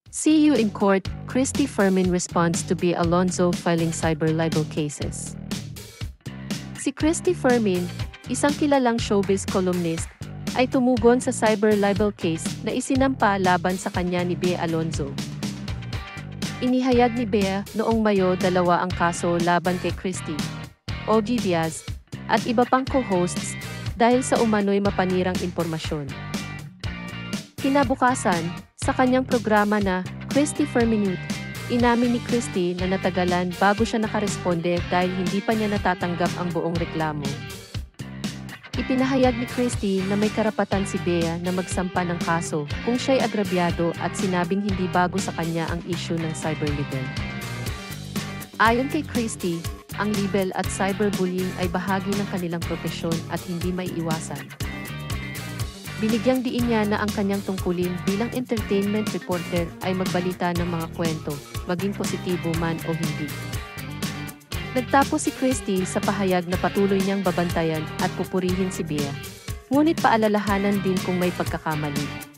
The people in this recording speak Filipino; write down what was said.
See you in court, Christy Fermin responds to Bea Alonzo filing cyber libel cases. Si Christy Fermin, isang kilalang showbiz columnist, ay tumugon sa cyber libel case na isinampa laban sa kanya ni Bea Alonzo. Inihayag ni Bea noong Mayo 2 ang kaso laban kay Christy, Ogie Diaz, at iba pang co-hosts dahil sa umano'y mapanirang impormasyon. Kinabukasan, sa kanyang programa na Christy Ferminute, inamin ni Christy na natagalan bago siya nakaresponde dahil hindi pa niya natatanggap ang buong reklamo. Ipinahayag ni Christy na may karapatan si Bea na magsampa ng kaso kung siya'y agrabyado at sinabing hindi bago sa kanya ang issue ng cyberbullying. Ayon kay Christy, ang libel at cyberbullying ay bahagi ng kanilang propesyon at hindi maiiwasan. Binigyang diin niya na ang kanyang tungkulin bilang entertainment reporter ay magbalita ng mga kwento, maging positibo man o hindi. Nagtapos si Christy sa pahayag na patuloy niyang babantayan at pupurihin si Bea. Ngunit paalalahanan din kung may pagkakamali.